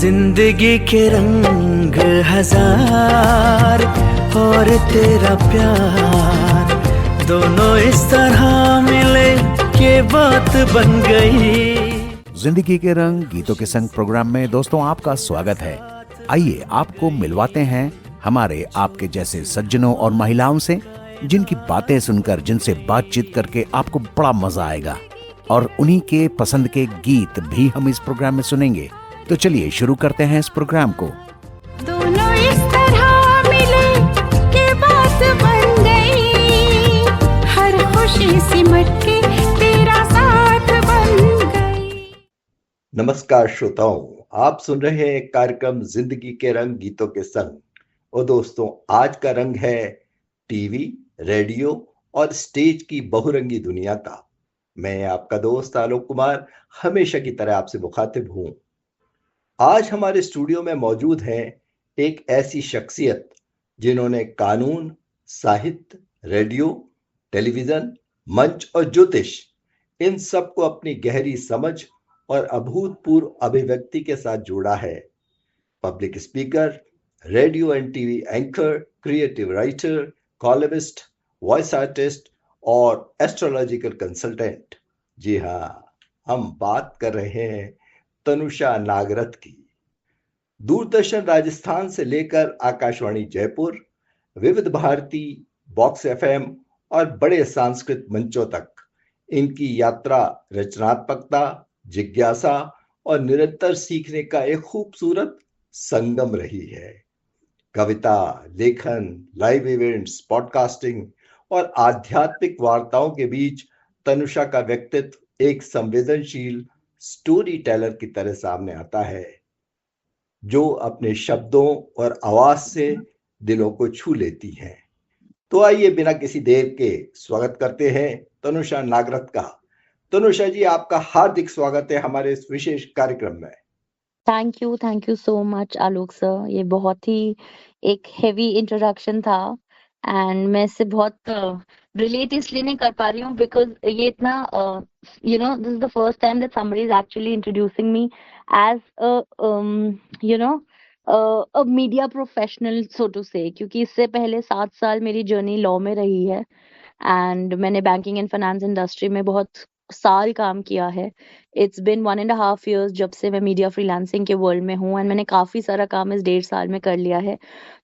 जिंदगी के रंग हजार और तेरा प्यार दोनों इस तरह मिले कि बात बन गई। जिंदगी के रंग गीतों के संग प्रोग्राम में दोस्तों आपका स्वागत है। आइए आपको मिलवाते हैं हमारे आपके जैसे सज्जनों और महिलाओं से, जिनकी बातें सुनकर, जिनसे बातचीत करके आपको बड़ा मजा आएगा और उन्हीं के पसंद के गीत भी हम इस प्रोग्राम में सुनेंगे। तो चलिए शुरू करते हैं इस प्रोग्राम को। दोनों इस तरह मिले कि बात बन गई, हर खुशी सिमट के तेरा साथ बन गई। नमस्कार श्रोताओं, आप सुन रहे हैं कार्यक्रम जिंदगी के रंग गीतों के संग। और दोस्तों, आज का रंग है टीवी, रेडियो और स्टेज की बहुरंगी दुनिया का। मैं आपका दोस्त आलोक कुमार हमेशा की तरह आपसे मुखातिब हूं। आज हमारे स्टूडियो में मौजूद हैं एक ऐसी शख्सियत जिन्होंने कानून, साहित्य, रेडियो, टेलीविजन, मंच और ज्योतिष, इन सब को अपनी गहरी समझ और अभूतपूर्व अभिव्यक्ति के साथ जोड़ा है। Public speaker, radio and TV anchor, creative writer, columnist, voice artist और एस्ट्रोलॉजिकल कंसल्टेंट। जी हाँ, हम बात कर रहे हैं तनुषा नागरथ की। दूरदर्शन राजस्थान से लेकर आकाशवाणी जयपुर, विविध भारती, बॉक्स एफएम और बड़े सांस्कृतिक मंचों तक इनकी यात्रा रचनात्मकता, जिज्ञासा और निरंतर सीखने का एक खूबसूरत संगम रही है। कविता, लेखन, लाइव इवेंट्स, पॉडकास्टिंग और आध्यात्मिक वार्ताओं के बीच तनुषा का व्यक्तित्व एक संवेदनशील स्टोरी टेलर की तरह सामने आता है, जो अपने शब्दों और आवाज से दिलों को छू लेती हैं। तो आइए बिना किसी देर के स्वागत करते हैं तनुषा नागरथ का। तनुषा जी, आपका हार्दिक स्वागत है हमारे इस विशेष कार्यक्रम में। Thank you so much Alok sir. ये बहुत ही एक हेवी इंट्रोडक्शन था एंड मैं इससे बहुत रिलेट इसलिए नहीं कर पा रही हूँ बिकॉज ये इतना this is the first time that somebody is actually introducing me as a media professional so to say, क्योंकि इससे पहले 7 साल मेरी जर्नी लॉ में रही है एंड मैंने बैंकिंग एंड फाइनेंस इंडस्ट्री में बहुत साल काम किया है। इट्स बिन 1.5 years जब से मैं मीडिया फ्रीलांसिंग के वर्ल्ड में हूँ एंड मैंने काफी सारा काम इस 1.5 साल में कर लिया है।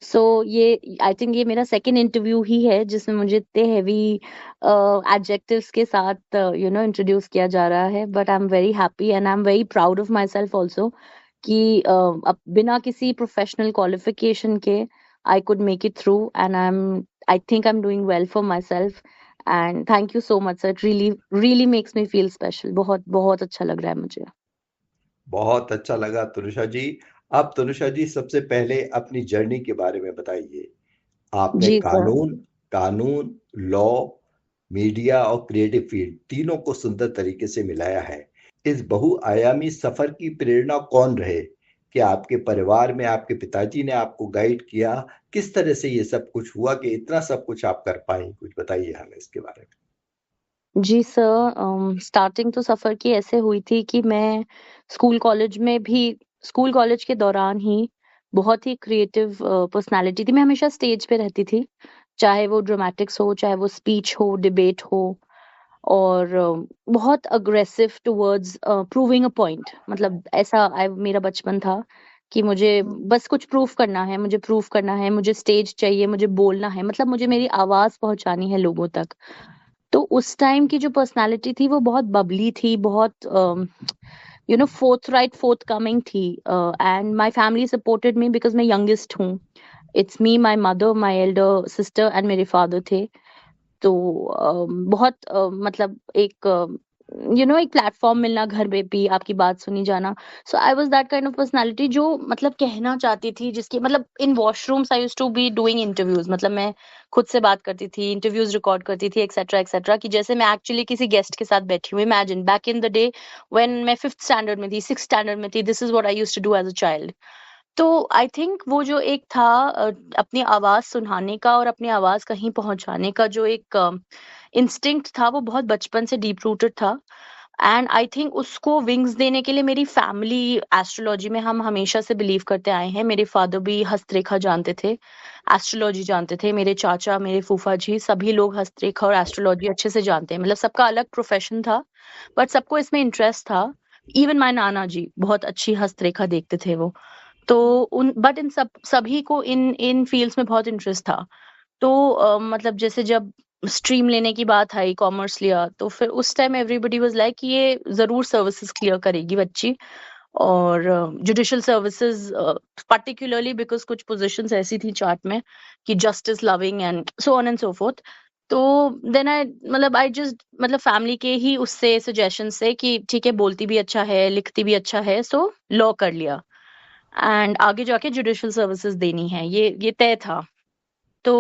सो ये आई थिंक ये मेरा सेकेंड इंटरव्यू ही है जिसमें मुझे इतने हेवी एडजेक्टिव्स के साथ इंट्रोड्यूस किया जा रहा है, but I am very happy and I am very proud of my self also कि अब बिना किसी प्रोफेशनल क्वालिफिकेशन के I could make it through and I think I am doing well for my self and thank you so much sir. It really makes me feel special. बहुत बहुत अच्छा लग रहा है मुझे। बहुत अच्छा लगा तनुषा जी। अब तनुषा जी, सबसे पहले अपनी जर्नी के बारे में बताइए। आपने जी सर। कानून, लॉ, मीडिया और क्रिएटिव फील्ड तीनों को सुंदर तरीके से मिलाया है। इस बहुआयामी सफर की प्रेरणा कौन रहे? कि आपके परिवार में आपके पिताजी ने आपको गाइड किया? किस तरह से ये सब कुछ हुआ कि इतना सब कुछ आप कर पाई? कुछ बताइए हमें इसके बारे में। जी सर, स्टार्टिंग तो सफर की ऐसे हुई थी कि मैं स्कूल कॉलेज के दौरान ही बहुत ही क्रिएटिव पर्सनालिटी थी। मैं हमेशा स्टेज पे रहती थी, चाहे वो ड्रामेटिक्स हो, चाहे वो स्पीच हो, डिबेट हो, और बहुत aggressive towards proving a point. मतलब ऐसा मेरा बचपन था कि मुझे बस कुछ प्रूफ करना है, मुझे स्टेज चाहिए, मुझे बोलना है, मतलब मुझे मेरी आवाज पहुंचानी है लोगों तक। तो उस टाइम की जो पर्सनालिटी थी वो बहुत बबली थी, बहुत फोर्थ कमिंग थी and my family supported me because मैं यंगेस्ट हूँ। It's me, my mother, my Elder sister and मेरे फादर थे। तो बहुत मतलब एक प्लेटफॉर्म मिलना, घर में भी आपकी बात सुनी जाना। So I was that kind of personality जो मतलब कहना चाहती थी, जिसकी मतलब in washrooms I used to be doing interviews. मतलब मैं खुद से बात करती थी, इंटरव्यूज रिकॉर्ड करती थी, एक्सेट्रा एक्सेट्रा, कि जैसे मैं एक्चुअली किसी गेस्ट के साथ बैठी हूँ। Imagine back in the day when मैं 5th स्टैंडर्ड में थी, 6th स्टैंडर्ड में थी, this is what I used to do as a child. तो आई थिंक वो जो एक था अपनी आवाज सुनाने का और अपनी आवाज कहीं पहुंचाने का जो एक इंस्टिंक्ट था, वो बहुत बचपन से डीप रूटेड था। एंड आई थिंक उसको विंग्स देने के लिए मेरी फैमिली, एस्ट्रोलॉजी में हम हमेशा से बिलीव करते आए हैं। मेरे फादर भी हस्तरेखा जानते थे, एस्ट्रोलॉजी जानते थे। मेरे चाचा, मेरे फूफा जी, सभी लोग हस्तरेखा और एस्ट्रोलॉजी अच्छे से जानते हैं। मतलब सबका अलग प्रोफेशन था, बट सबको इसमें इंटरेस्ट था। इवन माय नाना जी बहुत अच्छी हस्तरेखा देखते थे वो। तो उन बट इन सभी को इन इन फील्ड्स में बहुत इंटरेस्ट था। तो मतलब जैसे जब स्ट्रीम लेने की बात आई, कॉमर्स लिया, तो फिर उस टाइम एवरीबॉडी वाज लाइक ये जरूर सर्विसेज क्लियर करेगी बच्ची। और जुडिशियल सर्विसेज पर्टिकुलरली बिकॉज कुछ पोजीशंस ऐसी थी चार्ट में कि justice loving and so on and so fourth. तो देन आई मतलब आई जस्ट मतलब फैमिली के ही उससे सजेशन से कि ठीक है, बोलती भी अच्छा है, लिखती भी अच्छा है, सो लॉ कर लिया एंड आगे जाके जुडिशियल सर्विसेज देनी है, ये तय था। तो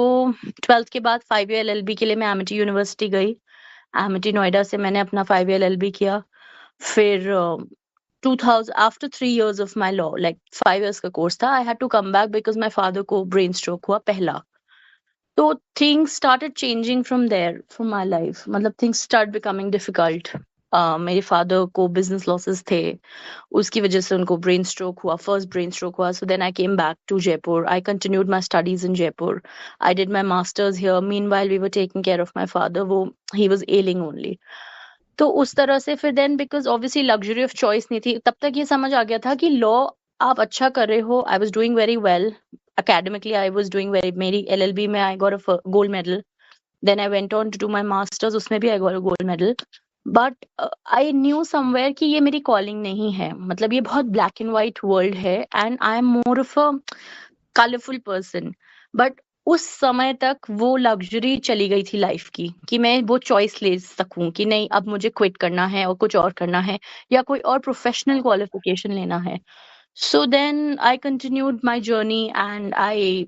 12th के बाद 5 ईयर LLB के लिए मैं एमिटी यूनिवर्सिटी गई। एमिटी नोएडा से मैंने अपना 5 ईयर LLB किया। फिर 2000 after 3 years of my law, like 5 years का कोर्स था, I had to come back because my father को ब्रेन स्ट्रोक हुआ पहला। तो things started changing from there from my life. मतलब थिंग्स स्टार्ट बिकमिंग डिफिकल्ट। मेरे फादर को business losses थे, उसकी वजह से उनको ब्रेन स्ट्रोक हुआ, फर्स्ट ब्रेन स्ट्रोक हुआ। So then I came back to Jaipur, I continued my studies in Jaipur, I did my masters here. Meanwhile we were taking care of my father, वो ही was एलिंग only. तो उस तरह से फिर then because obviously luxury of choice नहीं थी तब तक, ये समझ आ गया था कि लॉ आप अच्छा कर रहे हो। आई was doing very well academically, I was doing very, मेरी LLB में I got a gold medal. Then I went on to do my masters, उसमें भी I got a gold medal. But I knew somewhere कि ये मेरी calling नहीं है। मतलब ये बहुत black and white world है and I am more of a colorful person. But उस समय तक वो लग्जरी चली गई थी लाइफ की कि मैं वो चॉइस ले सकूं कि नहीं अब मुझे क्विट करना है और कुछ और करना है या कोई और प्रोफेशनल क्वालिफिकेशन लेना है। So then I continued my journey and I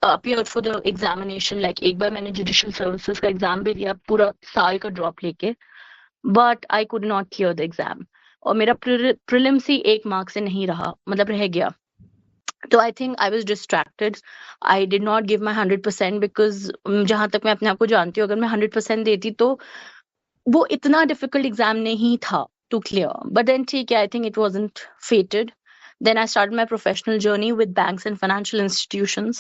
appeared for the examination. Like एक बार मैंने judicial services का एग्जाम भी दिया पूरा साल का ड्रॉप लेके, but I could not clear the exam. और मेरा prelims ही 1 मार्क से नहीं रहा, मतलब रह गया। तो I think I was distracted, I did not give my 100% because जहां तक मैं अपने आप को जानती हूँ अगर मैं 100% देती तो वो इतना डिफिकल्ट एग्जाम नहीं था टू क्लियर। बट देन ठीक है, I think it wasn't फेटेड। Then I started my professional journey with banks and financial institutions.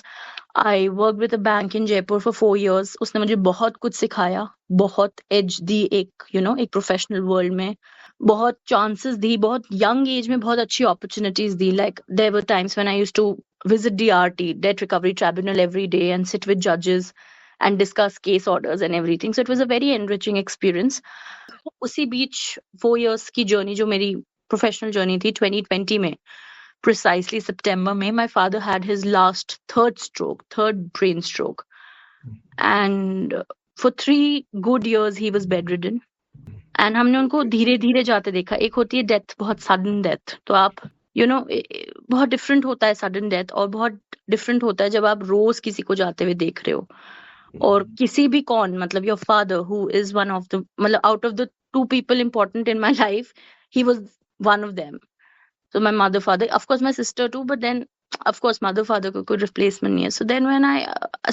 I worked with a bank in Jaipur for 4 years. उसने मुझे बहुत कुछ सिखाया, बहुत एज दी एक एक प्रोफेशनल वर्ल्ड में, बहुत चांसेस दी, बहुत यंग एज में बहुत अच्छी अपॉर्चुनिटीज दी। Like there were times when I used to visit DRT, Debt Recovery Tribunal, every day and sit with judges and discuss case orders and everything. So it was a very enriching experience. उसी बीच 4 years की journey जो मेरी professional journey थी, 2020 में precisely September में my father had his last third brain stroke, and for 3 good years he was bedridden. And हमने उनको धीरे धीरे जाते देखा। एक होती है डेथ, बहुत सडन डेथ, तो आप बहुत डिफरेंट होता है सडन डेथ, और बहुत डिफरेंट होता है जब आप रोज किसी को जाते हुए देख रहे हो। और किसी भी कौन, मतलब your father who is one of the, मतलब out of the 2 people important in my life, he was one of them. So my mother, father, of course my sister too, but then of course mother, father को कोई replacement नहीं है. So then when I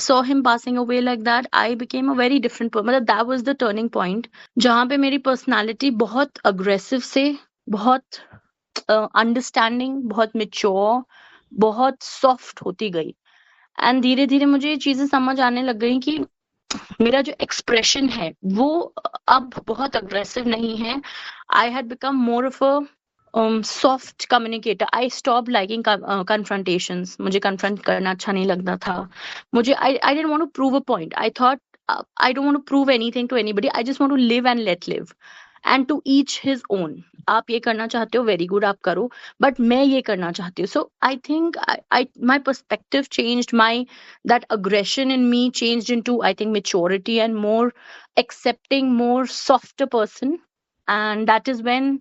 saw him passing away like that, I became a very different person. मतलब that was the turning point जहाँ पे मेरी personality बहुत aggressive से बहुत अंडरस्टैंडिंग, बहुत मेच्योर, बहुत सॉफ्ट होती गई। एंड धीरे धीरे मुझे ये चीजें समझ आने लग गई कि मेरा जो एक्सप्रेशन है वो अब बहुत अग्रेसिव नहीं है। I had become more of a soft communicator. I stop liking confrontations. मुझे कन्फ्रंट करना अच्छा नहीं लगता था। मुझे I didn't want to prove a point. I thought I don't want to prove anything to anybody. I just want to live and let live. And to each his own. आप ये करना चाहते हो, very good, आप करो. But मैं ये करना चाहती हूँ. So I think my perspective changed. That aggression in me changed into, I think, maturity and more accepting, more softer person. And that is when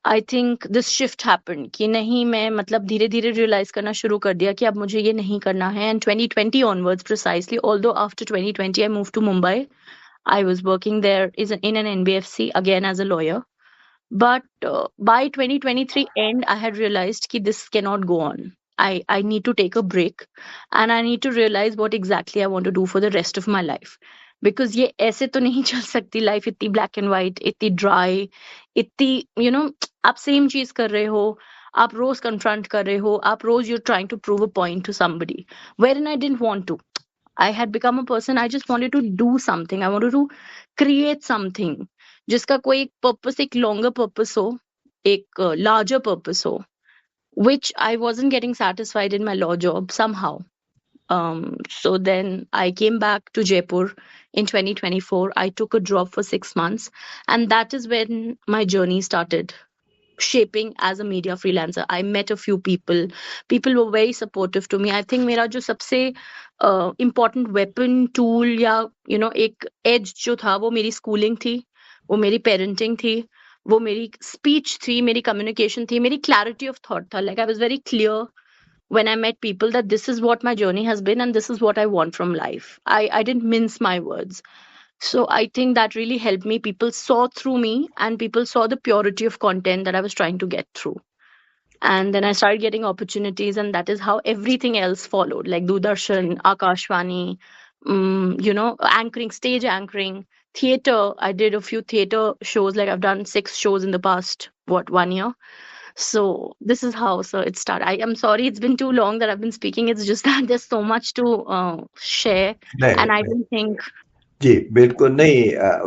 I think this shift happen कि नहीं, मैं मतलब धीरे धीरे रियलाइज करना शुरू कर दिया कि अब मुझे ये नहीं करना है। And 2020 onwards precisely, although after 2020 I move to Mumbai, I was working there in an NBFC again as a lawyer, but by 2023 end I had realized कि this cannot go on. I need to take a break and I need to realize what exactly I want to do for the rest of my life. Because ये ऐसे तो नहीं चल सकती life, इतनी black and white, इतनी dry, इतनी आप सेम चीज कर रहे हो, आप रोज कन्फ्रंट कर रहे हो, आप रोज you're trying to prove a point to somebody, wherein I didn't want to. I had become a person, I just wanted to do something. I wanted to create something जिसका कोई एक purpose, एक longer purpose हो, एक larger purpose हो, which I wasn't getting satisfied in my law job somehow. So then I came back to Jaipur in 2024. I took a drop for 6 months, and that is when my journey started shaping as a media freelancer. I met a few people. People were very supportive to me. I think मेरा जो सबसे important weapon, tool या एक edge जो था, वो मेरी schooling थी, वो मेरी parenting थी, वो मेरी speech थी, मेरी communication थी, मेरी clarity of thought था. Like I was very clear when I met people that this is what my journey has been and this is what I want from life. I didn't mince my words. So I think that really helped me. People saw through me and people saw the purity of content that I was trying to get through. And then I started getting opportunities, and that is how everything else followed, like Doordarshan, Akashvani, anchoring, stage anchoring, theater. I did a few theater shows, like I've done 6 shows in the past, 1 year. So this is how it started. I am sorry it's been too long that I've been speaking. It's just that there's so much to share, and I didn't think. जी बिल्कुल नहीं,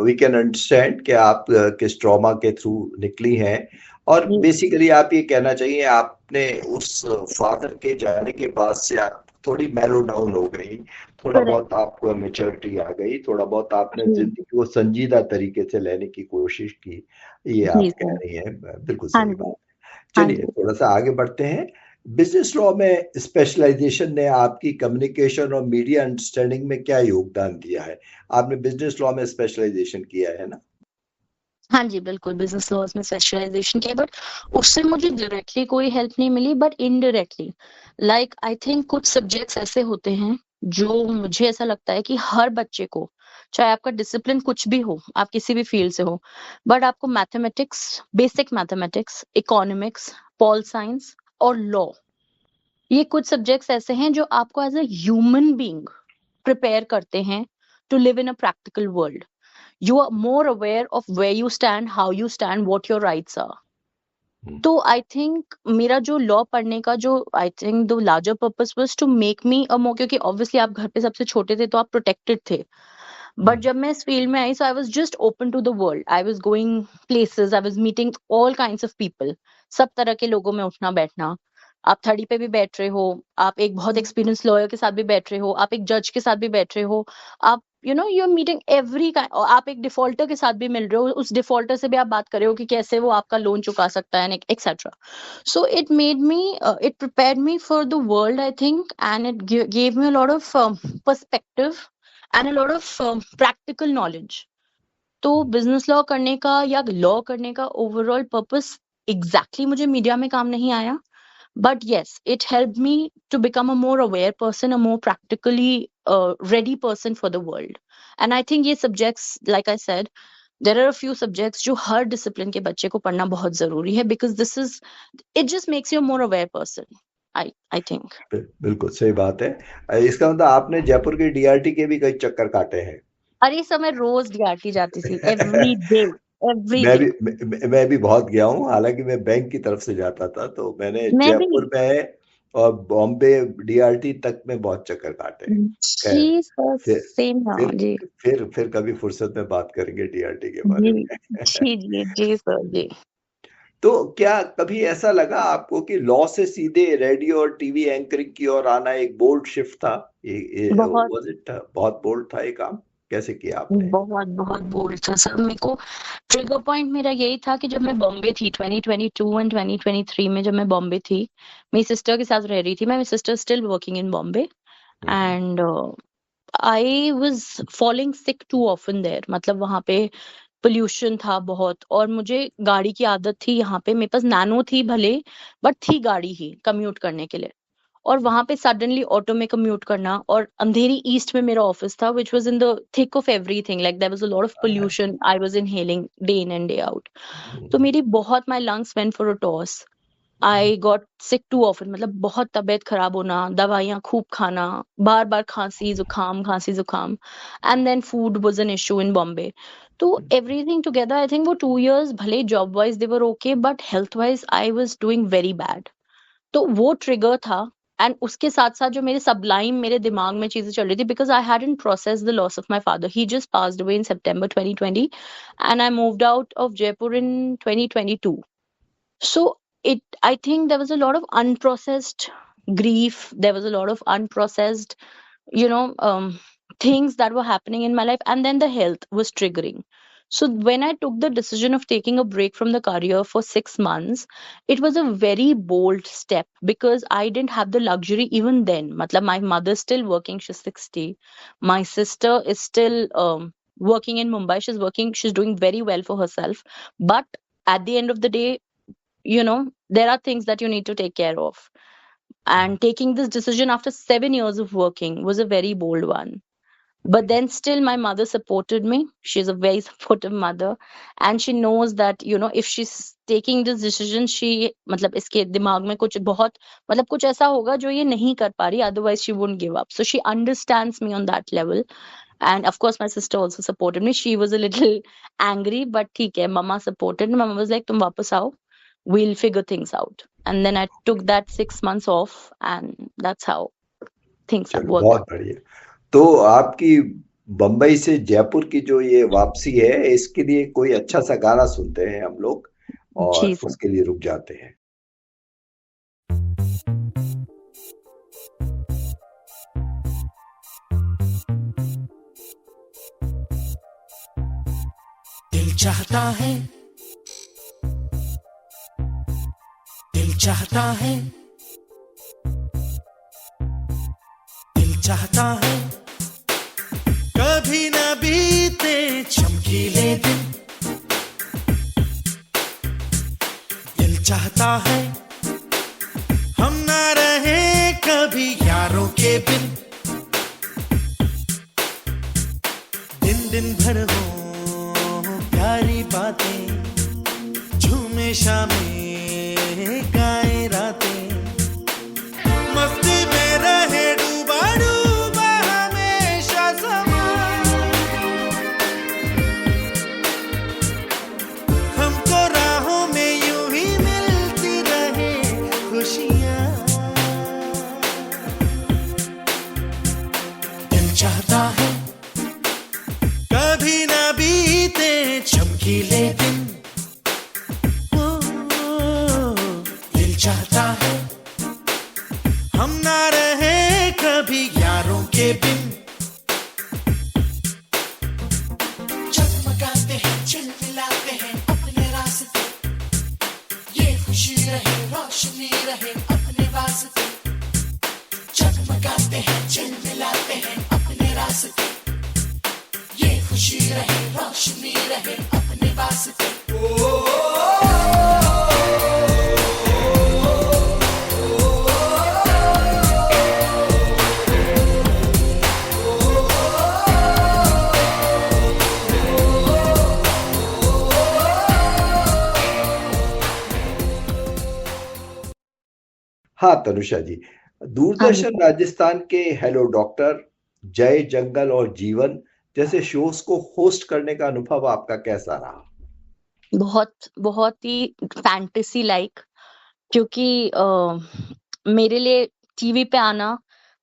we can understand कि आप किस trauma के through निकली हैं, और basically आप ये कहना चाहिए आपने उस फादर के जाने के बाद से आप थोड़ी मैलो डाउन हो गई, थोड़ा बहुत आपको मैच्योरिटी आ गई, थोड़ा बहुत आपने जिंदगी को संजीदा तरीके से लेने की कोशिश की, ये आप कह रही हैं, बिल्कुल सही बात। चलिए थोड़ा सा आगे बढ़ते हैं। बिजनेस लॉ में स्पेशलाइजेशन ने आपकी कम्युनिकेशन और मीडिया अंडरस्टैंडिंग में क्या योगदान दिया है? आपने बिजनेस लॉ में स्पेशलाइजेशन किया है ना? हाँ जी, बिल्कुल बिजनेस लॉज में स्पेशलाइजेशन किया, बट उससे मुझे डायरेक्टली कोई हेल्प नहीं मिली, but indirectly like I think कुछ सब्जेक्ट्स ऐसे होते हैं जो मुझे ऐसा लगता है कि हर बच्चे को, चाहे आपका डिसिप्लिन कुछ भी हो, आप किसी भी फील्ड से हो, बट आपको mathematics, basic mathematics, economics, pol science और लॉ, ये कुछ सब्जेक्ट्स ऐसे हैं जो आपको as a human being prepare करते हैं to live in a practical world. You are more aware of where you stand, how you stand, what your rights are. तो आई थिंक मेरा जो लॉ पढ़ने का जो I think the larger purpose was to make me a more, क्योंकि obviously आप घर पे सबसे छोटे थे तो आप प्रोटेक्टेड थे, बट जब मैं इस फील्ड में आई, so I was just open to the world. I was going places, I was meeting all kinds of people, सब तरह के लोगों में उठना बैठना. आप 30 पे भी बैठ रहे हो, आप एक बहुत एक्सपीरियंस लॉयर के साथ भी बैठ रहे हो, आप एक जज के साथ भी बैठ रहे हो, आप you are meeting every kind, आप एक डिफॉल्टर के साथ भी मिल रहे हो, उस डिफॉल्टर से भी आप बात कर रहे हो कि कैसे वो आपका लोन चुका सकता है, etcetera. So it made me, it prepared me for the world I think, and it gave me a lot of perspective and a lot of practical knowledge. तो बिजनेस लॉ करने का या लॉ करने का overall purpose exactly मुझे media में काम नहीं आया, but yes, it helped me to become a more aware person, a more practically ready person for the world. And I think ये subjects, like I said, there are a few subjects जो हर discipline के बच्चे को पढ़ना बहुत जरूरी है, because this is, it just makes you a more aware person. I think. बिल्कुल सही बात है। इसका मतलब आपने जयपुर के डीआरटी के भी कई चक्कर काटे हैं। अरे समय रोज डीआरटी जाती थी, every day. मैं भी बहुत गया हूँ, हालांकि मैं बैंक की तरफ से जाता था, तो मैंने जयपुर में और बॉम्बे डीआरटी तक में बहुत चक्कर काटे। फिर कभी फुर्सत में बात करेंगे डीआरटी के बारे में। जी सर जी। तो क्या कभी ऐसा लगा आपको कि लॉ से सीधे रेडियो और टीवी एंकरिंग की ओर आना एक बोल्ड शिफ्ट था? बहुत बोल्ड था ये काम? कैसे किया आपने? बहुत बोल्ड था सर। मेरे को ट्रिगर पॉइंट मेरा यही था कि जब मैं बॉम्बे थी 2022 एंड 2023 में, जब मैं बॉम्बे थी, मेरी सिस्टर के साथ रह रही थी, मेरी sister still working in Bombay, and I was falling sick too often there. मतलब वहां पे पोल्यूशन था बहुत, और मुझे गाड़ी की आदत थी. यहाँ पे मेरे पास नैनो थी भले, बट थी गाड़ी ही कम्यूट करने के लिए, और वहां पे सडनली ऑटो में कम्यूट करना, और अंधेरी ईस्ट में मेरा ऑफिस था, which was in the thick of everything, like there was a lot of pollution, I was inhaling day in and day out. तो मेरी बहुत, my lungs went for a toss. I got sick too often, मतलब बहुत तबीयत खराब होना, दवाइयाँ खूब खाना, बार बार खांसी जुकाम, and then food was an issue in Bombay. तो एवरीथिंग टुगेदर आई थिंक वो 2 years भले job wise they were okay, but health wise I was doing very bad. तो वो ट्रिगर था. एंड उसके साथ साथ जो मेरे सबलाइम मेरे दिमाग में चीजें चल रही थी, because I hadn't process the loss of my father. He just passed away in September 2020 and I moved out of Jaipur in 2022. So I think there was a lot of unprocessed grief. There was a lot of unprocessed, you know, things that were happening in my life. And then the health was triggering. So when I took the decision of taking a break from the career for 6 months, it was a very bold step because I didn't have the luxury even then. Matlab, my mother's still working. She's 60. My sister is still working in Mumbai. She's doing very well for herself. But at the end of the day, there are things that you need to take care of, and taking this decision after 7 years of working was a very bold one. But then still my mother supported me. She's a very supportive mother, and she knows that if she's taking this decision, she मतलब इसके दिमाग में कुछ बहुत मतलब कुछ ऐसा होगा जो ये नहीं कर पा रही, otherwise she wouldn't give up. So she understands me on that level. And of course my sister also supported me. She was a little angry, but ठीक है, mama supported me. Mama was like, तुम वापस आओ, we'll figure things out. And then I took that 6 months off, and that's how things have चलो worked बहुत out. बढ़िया। तो आपकी बम्बई से जयपुर की जो ये वापसी है, इसके लिए कोई अच्छा सा गाना सुनते हैं हम लोग और जी सर. उसके लिए रुक जाते हैं। दिल चाहता है, दिल चाहता है, दिल चाहता है, कभी न बीते चमकीले दिन। दिल चाहता है, हम ना रहे कभी यारों के बिन। दिन दिन भर हो प्यारी बातें, झूमे शामें गाए रातें, मस्ती में रहे डूबा डूबा हमेशा समा। हमको राहों में यूं ही मिलती रहे खुशियाँ। दिल चाहता है, कभी ना बीते चमकीले दिन। दिल चाहता है, हम ना रहे कभी यारों के बिन। चमकाते हैं, चिलमिलाते हैं अपने रास्ते, ये खुशी रहे रोशनी रहे अपने वास्ते। चमकाते हैं, चिलमिलाते हैं अपने रास्ते, ये खुशी रहे रोशनी रहे अपने वास्ते। हाँ तनुषा जी, दूरदर्शन राजस्थान के हेलो डॉक्टर, जय जंगल और जीवन जैसे शोज को होस्ट करने का अनुभव आपका कैसा रहा? बहुत बहुत ही फैंटेसी लाइक, क्योंकि मेरे लिए टीवी पे आना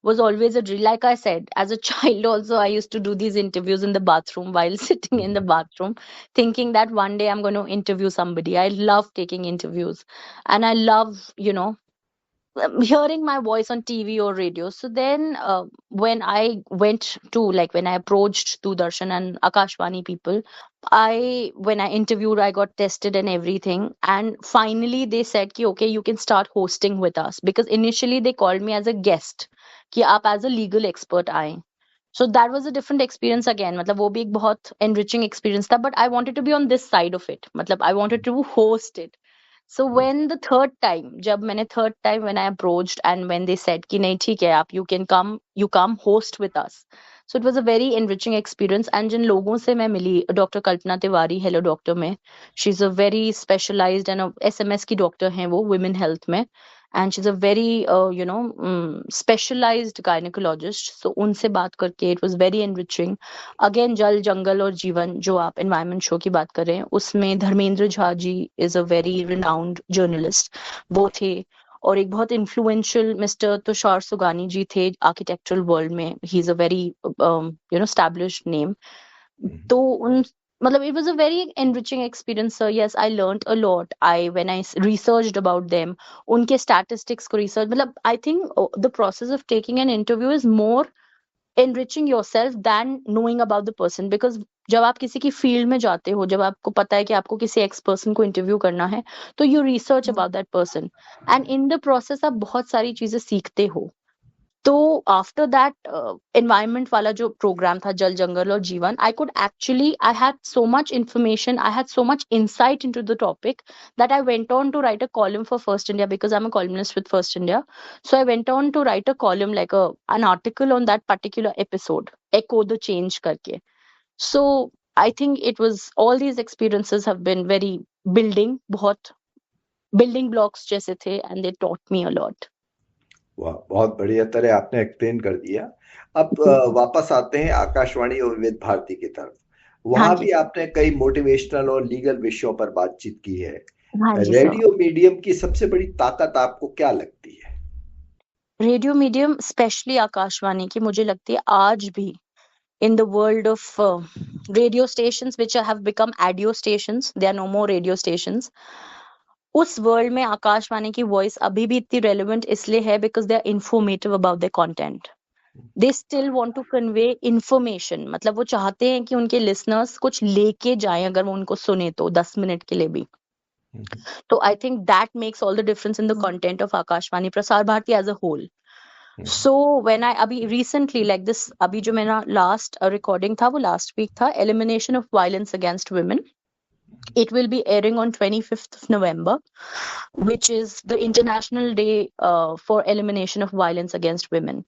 was always a dream. Like I said, as a child also, I used to do these interviews in the bathroom while sitting in the bathroom, thinking that one day I'm going to interview somebody. I love taking interviews, and I love, hearing my voice on TV or radio. So then, when I when I approached Doordarshan and Akashvani people, when I interviewed, I got tested and everything. And finally they said, ki, okay, you can start hosting with us. Because initially they called me as a guest, कि आप as a legal expert आए. So that was a different experience again. मतलब वो भी एक बहुत enriching experience था. But I wanted to be on this side of it. मतलब I wanted to host it. So when the third time, when I approached and when they said कि नहीं ठीक है, आप you come host with us. So it was a very enriching experience. And जिन लोगों से मैं मिली, doctor Kalpana Tiwari, hello doctor में, she is a very specialised and SMS की डॉक्टर हैं वो, वुमेन हेल्थ में, and she is a very specialised gynaecologist. So उनसे बात करके it was very enriching. Again जल जंगल और जीवन, जो आप एनवायरमेंट शो की बात कर रहे हैं, उसमें Dharmendra Jha ji is a very renowned journalist, वो थे। और एक बहुत इन्फ्लुएंशियल मिस्टर तुषार सुगानी जी थे आर्किटेक्चरल वर्ल्ड में, he is a very established name. तो उन मतलब it was a very enriching experience, sir. Yes, I learned a lot. When I researched about them, उनके statistics को research, मतलब I think the process of taking an interview is more enriching yourself than knowing about the person, because जब आप किसी की field में जाते हो, जब आपको पता है कि आपको किसी एक्स पर्सन को इंटरव्यू करना है, तो you research about that person, and in the process आप बहुत सारी चीजें सीखते हो। तो आफ्टर दैट एनवायरमेंट वाला जो प्रोग्राम था, जल जंगल और जीवन, I had so much information, I had so much insight into the topic that I went on to write a column for First India, because I'm a columnist with First India. So I went on to write a column, like an article on that particular episode, Echo the Change करके. So I think it was, all these experiences have been very building, बहुत building blocks जैसे थे, and they taught me a lot. वाह, बहुत बढ़िया तरह आपने explain कर दिया। अब वापस आते हैं आकाशवाणी और विविध भारती की तरफ। हाँ वहां जी भी आपने कई मोटिवेशनल और लीगल विषयों पर बातचीत की है। हाँ जी सर। रेडियो मीडियम की सबसे बड़ी ताकत आपको क्या लगती है? रेडियो मीडियम, स्पेशली आकाशवाणी की, मुझे लगती है आज भी in the world of radio stations which have become audio stations, there are no more radio stations, उस वर्ल्ड में आकाशवाणी की वॉइस अभी भी इतनी रेलेवेंट इसलिए है because they are informative about the content. They still want to convey information, मतलब वो चाहते हैं कि उनके लिसनर्स कुछ लेके जाएं, अगर वो उनको सुने तो 10 मिनट के लिए भी। तो I think that makes all the difference in the content of Akashvani, Prasar Bharati as a whole. So when I अभी रिसेंटली लाइक दिस, अभी जो मेरा लास्ट रिकॉर्डिंग था वो लास्ट वीक था, elimination of violence against women. It will be airing on 25th of November, which is the International Day for Elimination of Violence Against Women.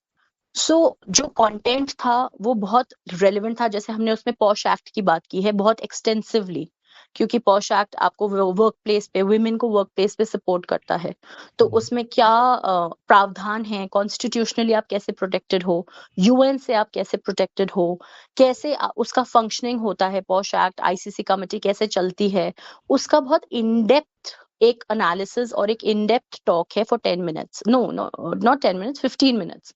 So जो content था वो बहुत रेलेवेंट था, जैसे हमने उसमें पॉश एक्ट की बात की है बहुत एक्सटेंसिवली, क्योंकि पॉश एक्ट आपको वर्क प्लेस पे, वुमेन को वर्क प्लेस पे सपोर्ट करता है। तो उसमें क्या प्रावधान है, कॉन्स्टिट्यूशनली आप कैसे प्रोटेक्टेड हो, यूएन से आप कैसे प्रोटेक्टेड हो, कैसे उसका फंक्शनिंग होता है, पॉश एक्ट आईसीसी कमेटी कैसे चलती है, उसका बहुत इन डेप्थ एक एनालिसिस और एक इन डेप्थ टॉक है for 10 minutes, no not 10 minutes, 15 minutes.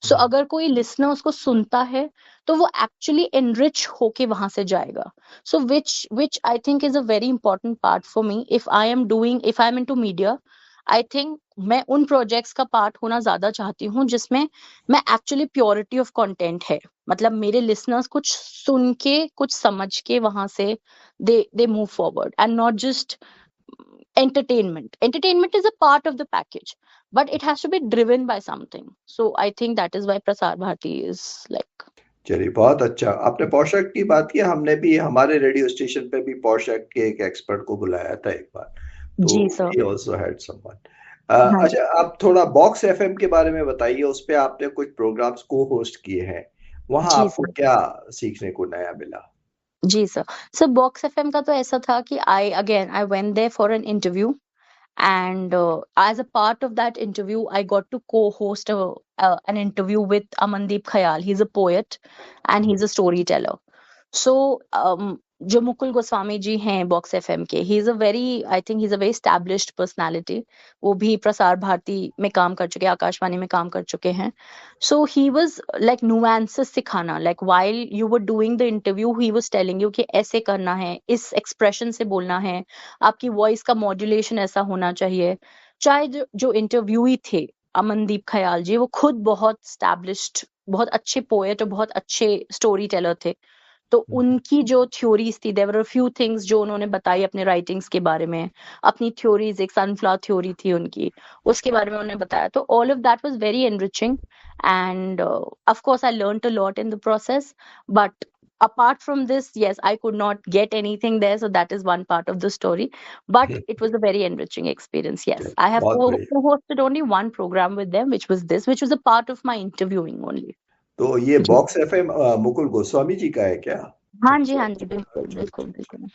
So अगर कोई लिसनर उसको सुनता है तो वो एक्चुअली एनरिच होके वहां से जाएगा। So which I think is a very important part for me if I am into media. I think मैं उन प्रोजेक्ट्स का पार्ट होना ज्यादा चाहती हूँ जिसमें मैं एक्चुअली प्योरिटी ऑफ कंटेंट है, मतलब मेरे लिसनर्स कुछ सुन के कुछ समझ के वहां से they move forward, and not just entertainment is a part of the package, but it has to be driven by something. So I think that is why Prasar Bharati is like. चलिए, बहुत अच्छा। आपने पोशाक की बात की, हमने भी हमारे रेडियो स्टेशन पे भी पोशाक के एक एक्सपर्ट को बुलाया था एक बार, तो जी sir. he also had someone. हाँ जी। अच्छा, आप थोड़ा बॉक्स एफएम के बारे में बताइए। उस पे आपने कुछ प्रोग्राम्स को होस्ट किए हैं, वहां जी आपको सर। क्या सीखने को नया मिला? जी सर। सर बॉक्स एफएम का तो ऐसा था कि I went there for an interview, and as a part of that interview I got to co-host an interview with Amandeep Khayal. He's a poet and he's a storyteller. So जो मुकुल गोस्वामी जी हैं box FM के, ही is a very, I think he is a very established personality. वो भी प्रसार भारती में काम कर चुके हैं, आकाशवाणी में काम कर चुके हैं। सो ही वाज लाइक नुआंसेस सिखाना, like while you were doing the interview he was telling you कि ऐसे करना है, इस एक्सप्रेशन से बोलना है, आपकी वॉइस का मॉड्यूलेशन ऐसा होना चाहिए। चाहे जो इंटरव्यूई थे अमनदीप खयाल जी, वो खुद बहुत एस्टैब्लिश्ड, बहुत अच्छे पोएट और बहुत अच्छे स्टोरी टेलर थे। तो उनकी जो थ्योरीज थी, देयर वर फ्यू थिंग्स जो उन्होंने बताई अपने राइटिंग्स के बारे में, अपनी थ्योरीज, एक सनफ्लावर थ्योरी थी उनकी, उसके बारे में उन्होंने बताया। तो all of that was very enriching end of course I learned a lot in the process, but apart from this, yes, I could not get anything there, so that is one part of the story, but it was a very enriching experience. Yes, I have बहुत बढ़िया। co-hosted only one program with them, which was a part of my interviewing only. तो ये G box FM Mukul Goswami ji का है क्या? हाँ जी, हाँ जी, बिल्कुल बिल्कुल बिल्कुल।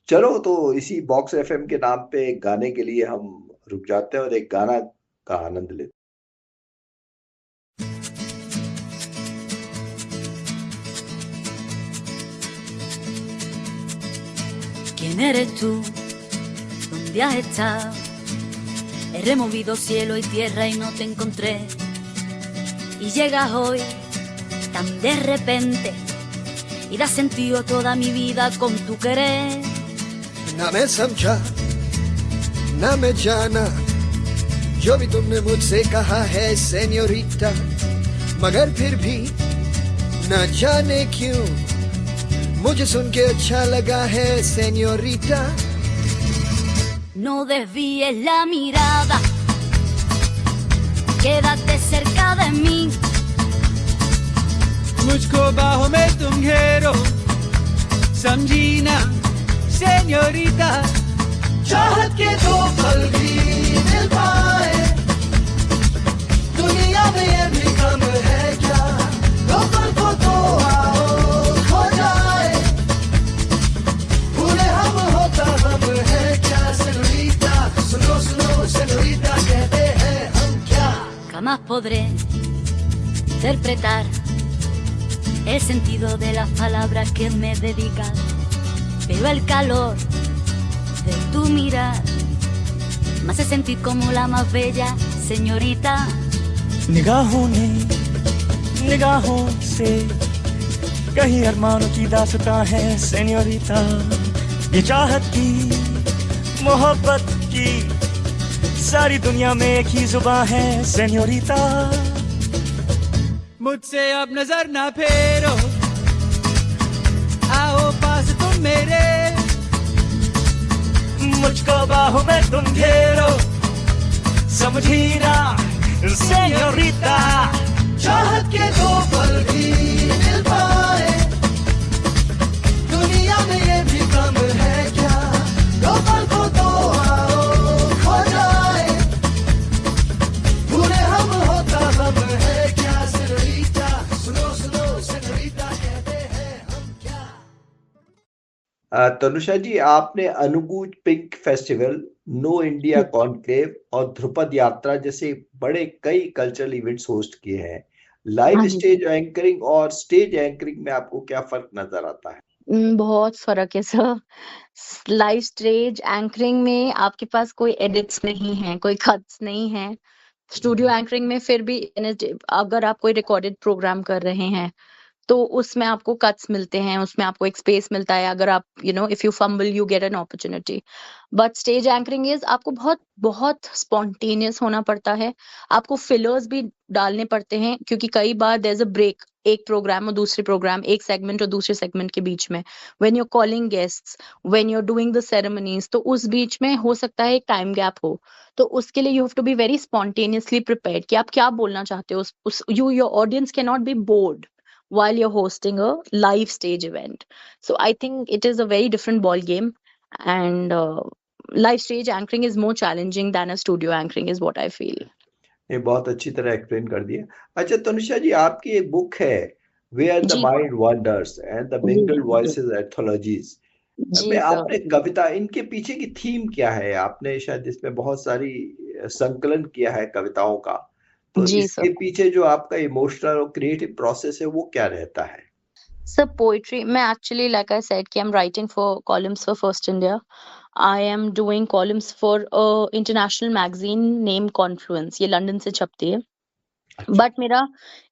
चलो तो इसी बॉक्स एफएम के नाम पे एक गाने के लिए हम रुक जाते हैं और एक गाना का आनंद लेते ¿Quién eres tú? ¿Dónde has estado? He removido cielo y tierra y no te encontré. Y llegas hoy tan de repente y das sentido a toda mi vida con tu querer. ना मैं समझा ना मैं जाना जो भी तुमने मुझसे कहा है सेन्योरिटा, मगर फिर भी न जाने क्यों मुझे सुन के अच्छा लगा है senorita. No desvíes la mirada, quédate cerca de mí. मुझको बाहों में तुम घेरो, समझी ना सेन्योरिटा. चाहत के दो पल भी मिल पाए दुनिया में ये भी कम है क्या, दो पल को तो आओ खो जाए भूले हम होता हम है क्या सेन्योरिटा. सुनो सुनो सेन्योरिटा कहते हैं हम क्या. Jamás podré interpretar el sentido de las palabras que me dedicas, pero el calor de tu mirar me hace sentir como la más bella señorita. निगाहों ने निगाहों से कहीं अरमानों की दास्तां है सेन्योरिटा. ये चाहत की मोहब्बत की सारी दुनिया में एक ही जुबान है सेन्योरिटा. मुझसे अब नजर ना फेरो, आओ पास तुम मेरे, मुझको बाहों में तुम घेरो, समझी ना सेन्योरिटा. चाहत के दो पल भी मिल पाए दुनिया में ये भी कम है क्या, दो पल को तो आओ खो जाए भूले हम होता हम है क्या सेन्योरिटा. सुनो सुनो सेन्योरिटा कहते हैं हम क्या. तनुषा जी, आपने Anugoonj pink festival, know India conclave और ध्रुपद यात्रा जैसे बड़े कई कल्चरल इवेंट्स होस्ट किए हैं. लाइव हाँ जी स्टेज एंकरिंग और स्टेज एंकरिंग में आपको क्या फर्क नजर आता है? बहुत फर्क है सर. लाइव स्टेज एंकरिंग में आपके पास कोई एडिट्स नहीं है, कोई कट्स नहीं है. स्टूडियो एंकरिंग में फिर भी अगर आप कोई रिकॉर्डेड प्रोग्राम कर रहे हैं तो उसमें आपको कट्स मिलते हैं, उसमें आपको एक स्पेस मिलता है. अगर आप if you fumble you get an opportunity. But stage anchoring is आपको बहुत बहुत स्पॉन्टेनियस होना पड़ता है. आपको फिलर्स भी डालने पड़ते हैं क्योंकि कई बार देयर इज अ ब्रेक, एक प्रोग्राम और दूसरे प्रोग्राम, एक सेगमेंट और दूसरे सेगमेंट के बीच में. When you calling guests, when you doing the ceremonies, तो उस बीच में हो सकता है एक टाइम गैप हो. तो उसके लिए you have to be very spontaneously prepared कि आप क्या बोलना चाहते हो. Your audience can not be bored while you're hosting a live stage event. So I think it is a very different ball game, and live stage anchoring is more challenging than a studio anchoring is what I feel. ये बहुत अच्छी तरह explain कर दिया. अच्छा तनुषा जी, आपकी एक book है वेयर द जी माइंड वंडर्स एंड द जी मिंगल्ड जी वॉइसेस एथोलॉजीज जी में सर. आपने कविता, इनके पीछे की थीम क्या है? आपने शायद इसमें बहुत सारी संकलन किया है कविताओं का, तो जी इसके सर. पीछे जो आपका इमोशनल और क्रिएटिव प्रोसेस है वो क्या रहता है? सर पोइट्री मैं एक्चुअली लाइक आई सेड कि I am writing for columns for first India. I am doing columns for international magazine name Confluence, ये लंदन से छपती है. अच्छा. बट मेरा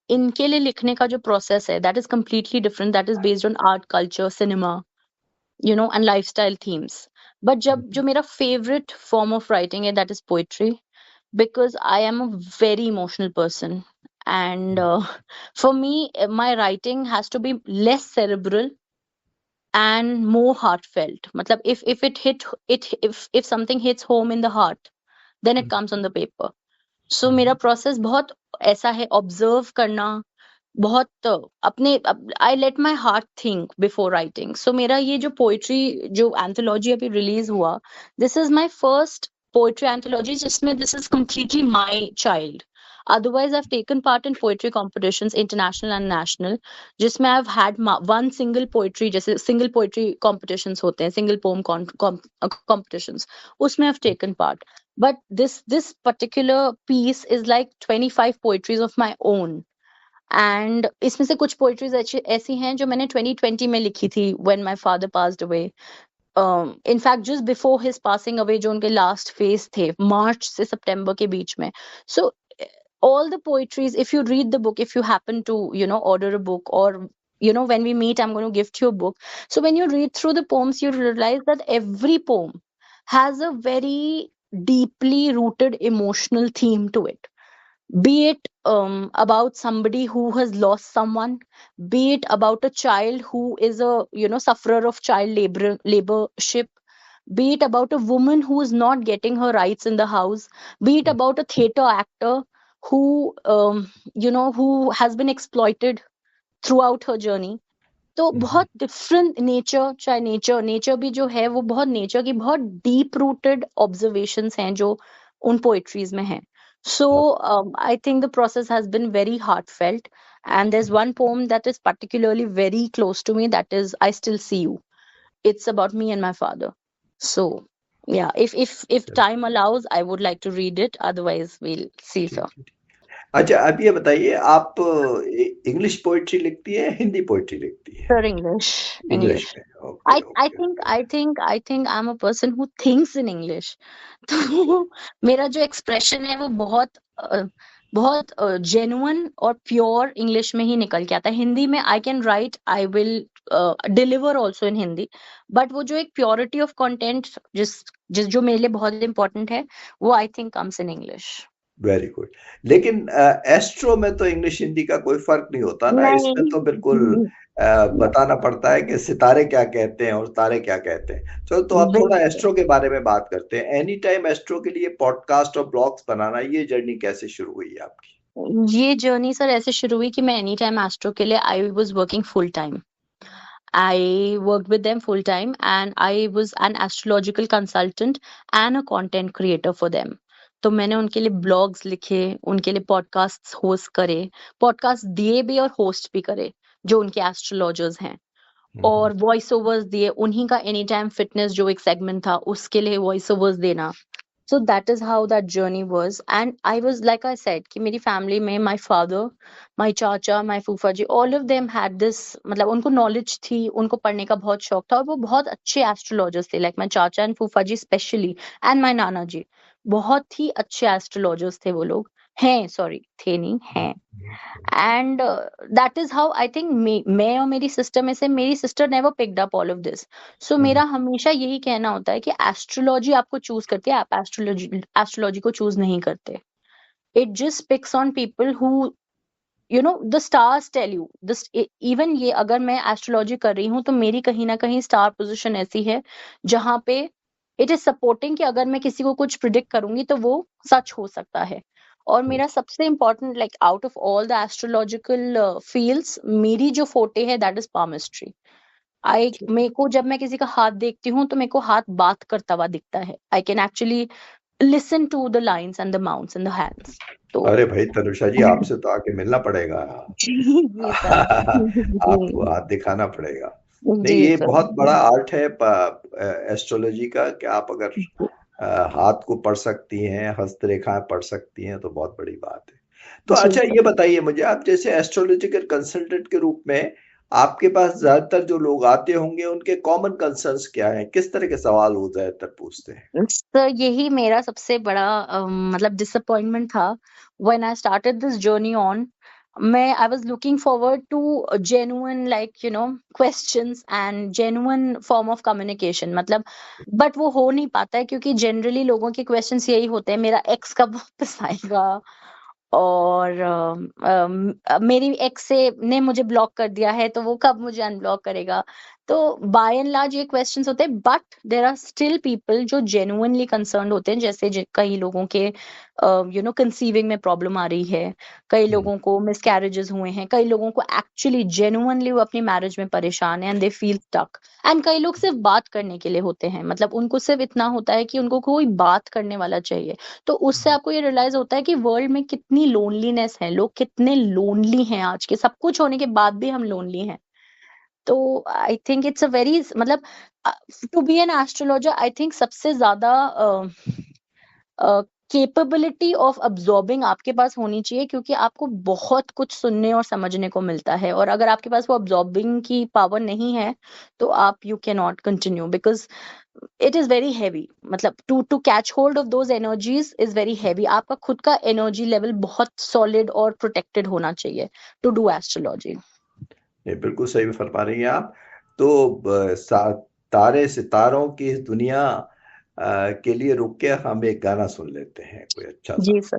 इनके लिए लिखने का जो प्रोसेस है that is completely different. That is based on art, culture, cinema, and lifestyle themes. But जब जो मेरा फेवरेट फॉर्म ऑफ राइटिंग है that is poetry, because I am a very emotional person, and for me my writing has to be less cerebral and more heartfelt. Matlab if it hit it if something hits home in the heart, then it comes on the paper. So मेरा process बहुत ऐसा है, observe करना बहुत अपने I let my heart think before writing. So मेरा ये जो पोइट्री जो एंथोलॉजी अभी रिलीज हुआ, this is my first poetry anthology जिसमें this is completely my child. Otherwise, I've taken part in poetry competitions, international and national, जिसमें I've had one single poetry, जैसे single poetry competitions होते हैं, single poem competitions, उसमें I've taken part. But this particular piece is like 25 poetries of my own. And इसमें से कुछ poetries ऐसी हैं जो मैंने 2020 में लिखी थी when my father passed away. In fact, just before his passing away, जो उनके last phase थे, मार्च से सितंबर के बीच में. So all the poetries, if you read the book, if you happen to, order a book, or, when we meet, I'm going to gift you a book. So when you read through the poems, you realize that every poem has a very deeply rooted emotional theme to it. Be it about somebody who has lost someone, be it about a child who is a sufferer of child laborship, be it about a woman who is not getting her rights in the house, be it about a theater actor who who has been exploited throughout her journey. तो बहुत different nature, चाहे nature भी जो है वो बहुत nature की बहुत डीप रूटेड ऑब्जर्वेशंस हैं जो उन पोएट्रीज में हैं. So I think the process has been very heartfelt, and there's one poem that is particularly very close to me, that is I Still See You. It's about me and my father. So yeah, if time allows, I would like to read it. Otherwise, we'll see, sir. अच्छा, अब ये बताइए, आप English poetry लिखती है, Hindi poetry लिखती है? Sir, English. में. I think I'm a person who thinks in English. तो मेरा जो एक्सप्रेशन है वो बहुत जेन्युइन और प्योर इंग्लिश में ही निकल के आता है. हिंदी में I can write, I will deliver also in Hindi, but वो जो एक प्योरिटी ऑफ कंटेंट जो मेरे लिए बहुत इंपॉर्टेंट है, वो I think comes in English. Very good. लेकिन एस्ट्रो में तो इंग्लिश हिंदी का कोई फर्क नहीं होता ना, इसमें तो बिल्कुल बताना पड़ता है कि सितारे क्या कहते हैं और तारे क्या कहते हैं. चलो, तो अब थोड़ा एस्ट्रो के बारे में बात करते हैं. एनी टाइम एस्ट्रो के लिए पॉडकास्ट और ब्लॉग्स बनाना, ये जर्नी कैसे शुरू हुई आपकी? ये जर्नी सर ऐसे शुरू हुई कि मैं एनी टाइम एस्ट्रो के लिए आई was working full time. I worked with them full time, and I was an astrological consultant and a content creator for them. तो मैंने उनके लिए ब्लॉग्स लिखे, उनके लिए पॉडकास्ट होस्ट करे, पॉडकास्ट दिए भी और होस्ट भी करे जो उनके एस्ट्रोलॉजर्स हैं, और वॉइस ओवर्स दिए. उन्हीं का एनी टाइम फिटनेस जो एक सेगमेंट था, उसके लिए वॉइस ओवर्स देना. So that is how that journey was. And I was, like I said, कि मेरी फैमिली में my father, my चाचा, my फूफा जी, all of them had this, मतलब उनको नॉलेज थी, उनको पढ़ने का बहुत शौक था, और वो बहुत अच्छे एस्ट्रोलॉजर्स थे. लाइक माई चाचा एंड फूफा जी स्पेशली, एंड माई नाना जी, बहुत ही अच्छे एस्ट्रोलॉजर्स थे वो लोग. हैं, सॉरी, थे नहीं, हैं. And that is how I think मैं और मेरी सिस्टर में से, मेरी sister never picked up all of this. So मेरा हमेशा यही कहना होता है कि एस्ट्रोलॉजी आपको चूज करती है, आप एस्ट्रोलॉजी को चूज नहीं करते. It just picks on people who the stars tell you this. Even ये अगर मैं एस्ट्रोलॉजी कर रही हूँ तो मेरी कहीं ना कहीं स्टार पोजिशन ऐसी है जहां पे इट इज सपोर्टिंग कि अगर मैं किसी को कुछ प्रिडिक्ट करूंगी तो वो सच हो सकता है. और मेरा सबसे important, like out of all the astrological fields, मेरी जो फोटे है दैट इज पामिस्ट्री. मेरे को जब मैं किसी का हाथ देखती हूँ तो मेरे को हाथ बात करता हुआ दिखता है. I can actually listen to the lines and the mounts and the hands. तो अरे भाई तनुषा जी, आपसे तो आके मिलना पड़ेगा. आपको हाथ दिखाना पड़ेगा. नहीं, ये बहुत बड़ा आर्ट है एस्ट्रोलॉजी का, कि आप अगर हाथ को पढ़ सकती हैं, हस्तरेखाएं पढ़ सकती हैं, तो बहुत बड़ी बात है. तो अच्छा, ये बताइए मुझे, आप जैसे एस्ट्रोलॉजिकल कंसल्टेंट के रूप में आपके पास ज्यादातर जो लोग आते होंगे, उनके कॉमन कंसर्न्स क्या हैं? किस तरह के सवाल वो ज्यादातर पूछते हैं? सर, यही मेरा सबसे बड़ा मतलब डिसअपॉइंटमेंट था when I started this journey on. I was looking forward to a genuine, like, questions and genuine form of communication. मतलब, but वो हो नहीं पाता है क्योंकि generally लोगों के questions यही होते हैं, मेरा ex कब वापस आएगा, और मेरी ex ने मुझे ब्लॉक कर दिया है तो वो कब मुझे अनब्लॉक करेगा. तो बाय एंड लार्ज ये क्वेश्चंस होते हैं, but there are still people जो जेन्युइनली कंसर्न्ड होते हैं, जैसे कई लोगों के कंसीविंग में प्रॉब्लम आ रही है, कई लोगों को मिसकैरेजेस हुए हैं, कई लोगों को एक्चुअली जेन्युइनली वो अपनी मैरिज में परेशान है and they feel stuck, and कई लोग सिर्फ बात करने के लिए होते हैं, मतलब उनको सिर्फ इतना होता है कि उनको कोई बात करने वाला चाहिए। तो उससे आपको ये रियलाइज होता है कि वर्ल्ड में कितनी लोनलीनेस है, लोग कितने लोनली हैं आज के, सब कुछ होने के बाद भी हम लोनली हैं। तो I think it's a very, मतलब to be an astrologer I think सबसे ज्यादा कैपेबिलिटी ऑफ अब्सॉर्बिंग आपके पास होनी चाहिए, क्योंकि आपको बहुत कुछ सुनने और समझने को मिलता है, और अगर आपके पास वो अब्सॉर्बिंग की पावर नहीं है तो आप you can not continue, because it is very heavy, मतलब to catch hold of those energies is very heavy. आपका खुद का एनर्जी लेवल बहुत सॉलिड और प्रोटेक्टेड होना चाहिए टू डू एस्ट्रोलॉजी। ये बिल्कुल सही फरमा रही हैं आप। तो तारे सितारों की इस दुनिया के लिए रुक के हम एक गाना सुन लेते हैं, कोई अच्छा सा। जी सर।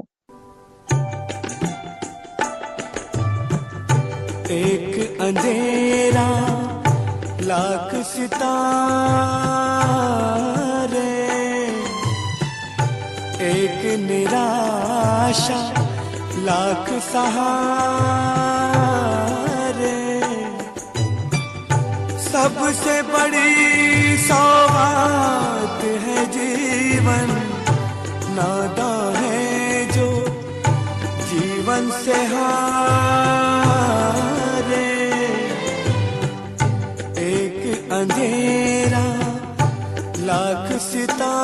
एक अंधेरा लाख सितारे, एक निराशा लाख सहारे, सबसे बड़ी सौगात है जीवन, नादा है जो जीवन से हारे। एक अंधेरा लाख सितारे,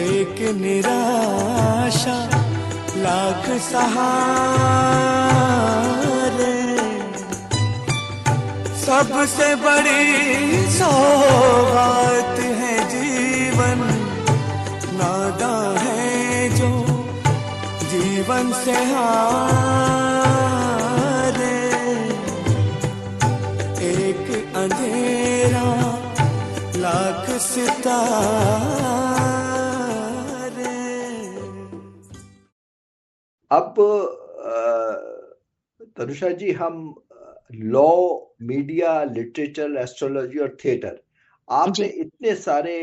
एक निराशा लाख सहारे, सबसे बड़ी सौगात है जीवन, नादा है जो जीवन से हारे। एक अंधेरा लाख सितारे। अब तनुषा जी, हम लॉ, मीडिया, लिटरेचर, एस्ट्रोलॉजी और थिएटर, आपने इतने सारे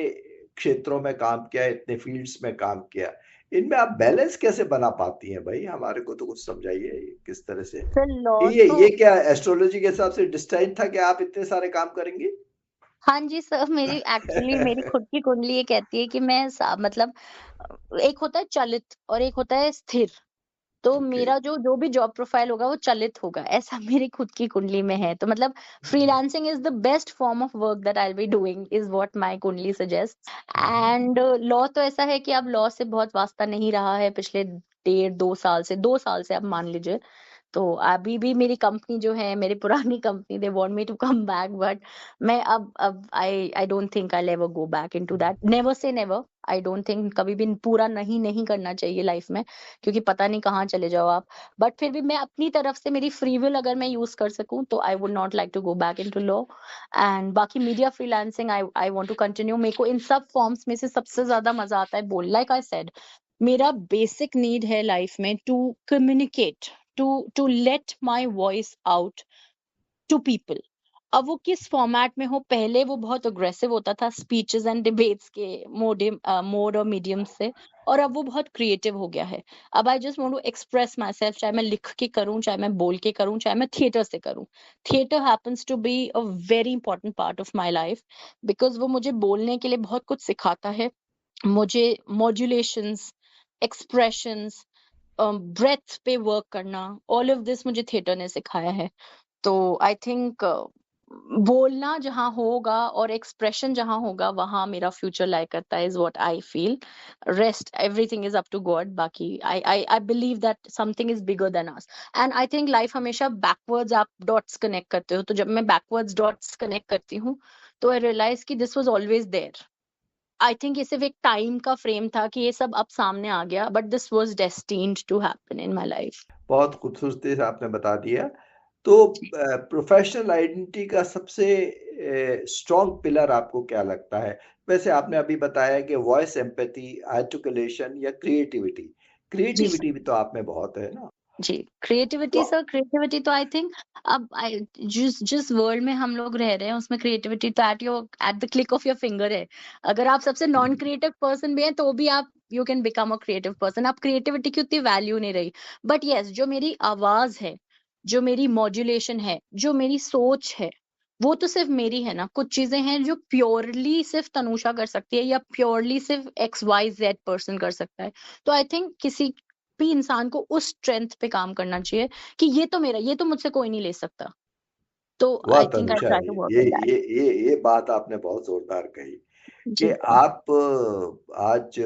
क्षेत्रों में काम किया, इतने फील्ड्स में काम किया, इनमें आप बैलेंस कैसे बना पाती हैं भाई? हमारे को तो कुछ समझाइए किस तरह से। ये क्या एस्ट्रोलॉजी के हिसाब से डिस्टाइन था कि आप इतने सारे काम करेंगे? हाँ जी सर, मेरी एक्चुअली मेरी खुद की कुंडली ये कहती है कि मैं मतलब एक होता है चलित और एक होता है स्थिर। तो मेरा जो भी जॉब प्रोफाइल होगा वो चलित होगा, ऐसा मेरी खुद की कुंडली में है। तो मतलब freelancing is the best form of work that I will be doing, is what my कुंडली सजेस्ट। एंड लॉ तो ऐसा है कि अब लॉ से बहुत वास्ता नहीं रहा है पिछले 2 साल से आप मान लीजिए। तो अभी भी मेरी कंपनी जो है, मेरी पुरानी company, they want me to come back, but मैं अब I don't think I ever go back into that. Never say never, I don't think, कभी भी पूरा नहीं करना चाहिए लाइफ में, क्योंकि पता नहीं कहाँ चले जाओ आप। बट फिर भी मैं अपनी तरफ से मेरी फ्री विल अगर मैं यूज कर सकूं तो I would not like to go back into law. And बाकी media freelancing I want to continue. मेरे को इन सब फॉर्म्स में से सबसे ज्यादा मजा आता है बोल, लाइक आई सेड, मेरा बेसिक नीड है लाइफ में to communicate, to let my voice out to people। अब वो किस फॉर्मेट में हो, पहले वो बहुत अग्रेसिव होता था स्पीचेस एंड डिबेट्स के मोड और मीडियम से, और अब वो बहुत क्रिएटिव हो गया है। अब I just want to express myself, चाहे मैं लिख के करूं, चाहे मैं बोल के करूं, चाहे मैं थिएटर से करूं। Theatre happens to be a very important part of my life, because वो मुझे बोलने के लिए बहुत कुछ सिखाता है। मुझे मॉड्यूलेशंस, एक्सप्रेशंस, ब्रेथ पे वर्क करना, ऑल ऑफ दिस मुझे थिएटर ने सिखाया है। तो आई थिंक बोलना जहां होगा और एक्सप्रेशन जहां होगा वहां मेरा फ्यूचर लाई करता है, is what I feel. Rest everything is up to God. बाकी I believe that something is bigger than us, and I think life हमेशा बैकवर्ड्स आप डॉट्स कनेक्ट करते हो। तो जब मैं बैकवर्ड्स डॉट्स कनेक्ट करती हूँ तो आई रियलाइज कि this was always there. I think ये सिर्फ एक टाइम का फ्रेम था कि ये सब अब सामने आ गया, but this was destined to happen in my life. बहुत खूबसूरती से आपने बता दिया। तो प्रोफेशनल आइडेंटिटी का सबसे स्ट्रॉन्ग पिलर आपको क्या लगता है? वैसे आपने अभी बताया कि वॉइस एम्पैथी, आर्टिकुलेशन या क्रिएटिविटी भी तो आप में बहुत है ना। जी, क्रिएटिविटी तो सर, क्रिएटिविटी तो आई थिंक अब जिस वर्ल्ड में हम लोग रह रहे हैं उसमें क्रिएटिविटी तो at the click of your finger है। अगर आप सबसे नॉन क्रिएटिव पर्सन भी हैं तो भी आप you can become a creative person. अब क्रिएटिविटी की उतनी वैल्यू नहीं रही। बट यस, जो मेरी आवाज है, जो मेरी मॉड्यूलेशन है, जो मेरी सोच है, वो तो सिर्फ मेरी है ना। कुछ चीजें हैं जो प्योरली सिर्फ तनुषा कर सकती है या प्योरली सिर्फ XYZ पर्सन कर सकता है। तो आई थिंक किसी भी इंसान को उस स्ट्रेंथ पे काम करना चाहिए कि ये तो मेरा, ये तो मुझसे कोई नहीं ले सकता। तो वाह I think I Tanusha, try to work ये ऑन दैट। ये ये ये बात आपने बहुत जोरदार कही कि जी सर। आप आज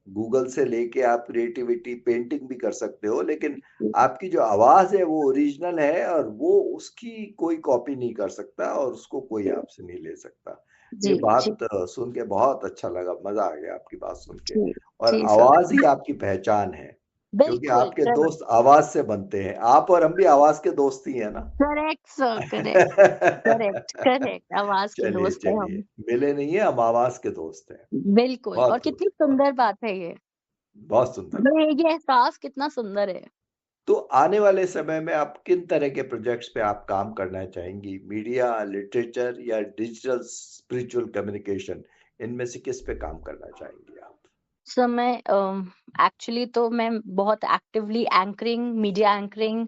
गूगल से लेके आप क्रिएटिविटी पेंटिंग भी कर सकते हो, लेकिन आपकी जो आवाज है वो ओरिजिनल है और वो उसकी कोई कॉपी नहीं कर सकता और उसको कोई आपसे नहीं ले सकता। ये जी जी बात सुन के बहुत अच्छा लगा, मजा आ गया आपकी बात सुन के। जी और जी सर। आवाज ही आपकी पहचान है, क्योंकि बिल्कुल आपके करेक्ट। दोस्त आवाज से बनते हैं। आप और हम भी आवाज के दोस्त ही हैं ना। Correct sir, correct correct correct, आवाज के चलिए दोस्त है चलिए, हम। मिले नहीं है, हम आवाज के दोस्त हैं। बिल्कुल, और बहुत खूब, कितनी बहुत सुंदर बात है ये। बहुत सुंदर बात। ये एहसास कितना सुंदर है। तो आने वाले समय में आप किन तरह के प्रोजेक्ट्स पे आप काम करना चाहेंगी? मीडिया, लिटरेचर या डिजिटल स्पिरिचुअल कम्युनिकेशन, इनमें से किस पे काम करना चाहेंगी आप? सर मैं एक्चुअली तो मैं बहुत एक्टिवली एंकरिंग, मीडिया एंकरिंग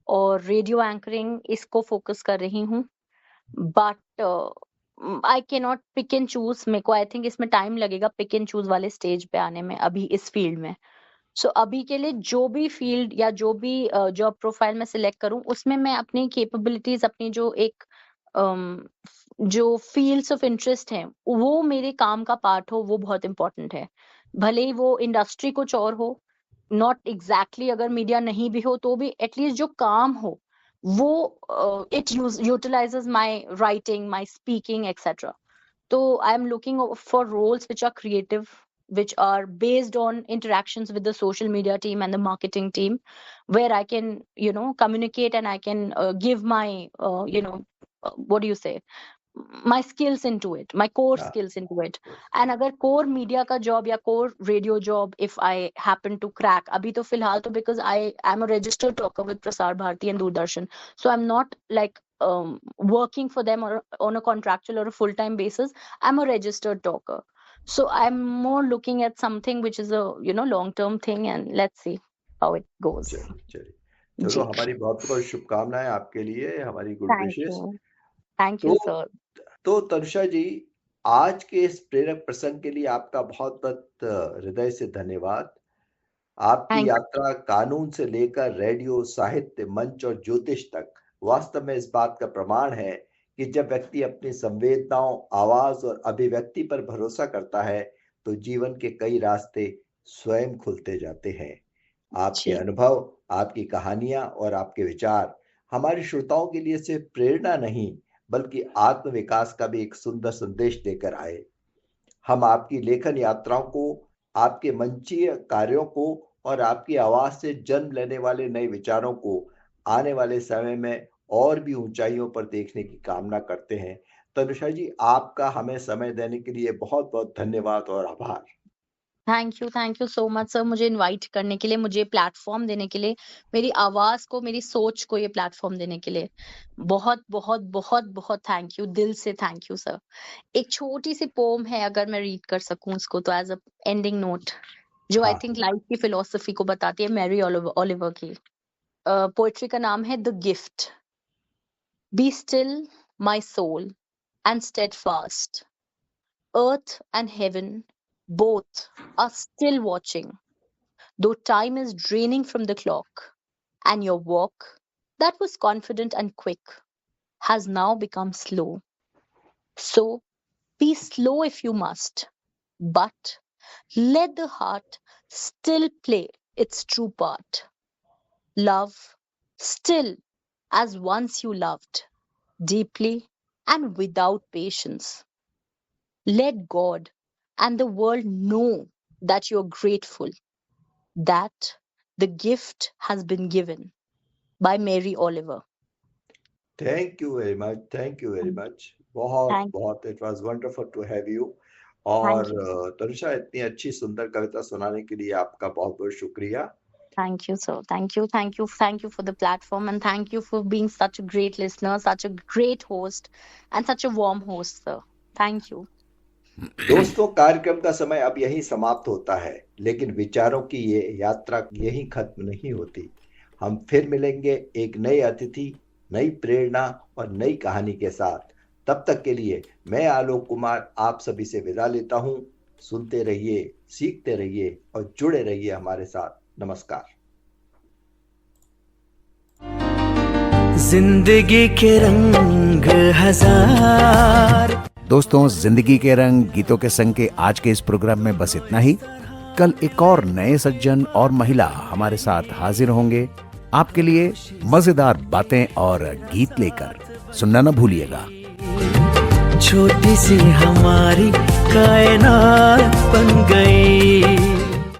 और रेडियो एंकरिंग इसको फोकस कर रही हूँ। But I can not pick and choose. मेरे को आई थिंक इसमें टाइम लगेगा पिक एंड चूज वाले स्टेज पे आने में अभी इस फील्ड में। सो अभी के लिए जो भी फील्ड या जो भी जॉब प्रोफाइल में सिलेक्ट करूं उसमें मैं अपनी कैपेबिलिटीज, अपनी जो एक जो फील्ड्स ऑफ इंटरेस्ट हैं वो मेरे काम का पार्ट हो, वो बहुत इंपॉर्टेंट है। भले ही वो इंडस्ट्री कुछ और हो, नॉट एग्जैक्टली अगर मीडिया नहीं भी हो तो भी एटलीस्ट जो काम हो वो it utilises my writing, my speaking etcetera. So I'm looking for roles which are creative, which are based on interactions with the social media team and the marketing team, where I can, communicate and I can give my, what do you say, my skills into it, my core हाँ, skills into it. And अगर core media का job या core radio job, if I happen to crack, अभी तो फिलहाल तो because I am a registered talker with Prasar Bharati and Doordarshan, so I'm not like working for them or on a contractual or a full-time basis. I'm a registered talker, so I'm more looking at something which is a long-term thing, and let's see how it goes. चलिए चलिए, चलो, जी, हमारी बहुत बहुत शुभकामनाएं आपके लिए, हमारी गुड विशेष। थैंक तो यू सर। तो तनुषा जी, आज के इस प्रेरक प्रसंग के लिए आपका बहुत बहुत हृदय से धन्यवाद। आपकी थैंक यात्रा कानून से लेकर रेडियो, साहित्य, मंच और ज्योतिष तक वास्तव में इस बात का प्रमाण है कि जब व्यक्ति अपनी संवेदनाओं, आवाज और अभिव्यक्ति पर भरोसा करता है तो जीवन के कई रास्ते स्वयं खुलते जाते हैं। आपके जी अनुभव, आपकी कहानियां और आपके विचार हमारे श्रोताओं के लिए सिर्फ प्रेरणा नहीं, बल्कि आत्मविकास का भी एक सुंदर संदेश लेकर आए। हम आपकी लेखन यात्राओं को, आपके मंचीय कार्यों को और आपकी आवाज से जन्म लेने वाले नए विचारों को आने वाले समय में और भी ऊंचाइयों पर देखने की कामना करते हैं। तनुषा जी, आपका हमें समय देने के लिए बहुत बहुत धन्यवाद और आभार। Thank you so much sir, मुझे इनवाइट करने के लिए, मुझे प्लेटफॉर्म देने के लिए, मेरी आवाज को, मेरी सोच को ये प्लेटफॉर्म देने के लिए बहुत बहुत बहुत बहुत थैंक यू, दिल से थैंक यू सर। एक छोटी सी पोम है, अगर मैं रीड कर सकूं उसको तो एज अ एंडिंग नोट, जो आई हाँ, थिंक लाइफ की फिलोसफी को बताती है, मैरी ओलिवर की। पोएट्री का नाम है the gift. Be still my soul and steadfast. Earth and heaven both are still watching, though time is draining from the clock, and your walk, that was confident and quick, has now become slow. So be slow if you must, but let the heart still play its true part. Love still as once you loved, deeply and without patience. Let God and the world know that you're grateful, that the gift has been given by Mary Oliver. Thank you very much, thank you very much. बहुत Thank, बहुत, it was wonderful to have you. thank और you. Tanusha, इतनी अच्छी सुंदर कविता सुनाने के लिए आपका बहुत बहुत शुक्रिया। Thank you, sir. Thank you for the platform, and thank you for being such a great listener, such a great host, and such a warm host, sir. Thank you. दोस्तों, कार्यक्रम का समय अब यहीं समाप्त होता है, लेकिन विचारों की ये यात्रा यहीं खत्म नहीं होती। हम फिर मिलेंगे एक नए अतिथि, नई प्रेरणा और नई कहानी के साथ। तब तक के लिए मैं आलोक कुमार आप सभी से विदा लेता हूँ। सुनते रहिए, सीखते रहिए और जुड़े रहिए हमारे साथ। नमस्कार। जिंदगी के रंग हजार। दोस्तों, जिंदगी के रंग गीतों के संग के आज के इस प्रोग्राम में बस इतना ही। कल एक और नए सज्जन और महिला हमारे साथ हाजिर होंगे आपके लिए मजेदार बातें और गीत लेकर। सुनना न भूलिएगा। छोटी सी हमारी कायनात बन गई।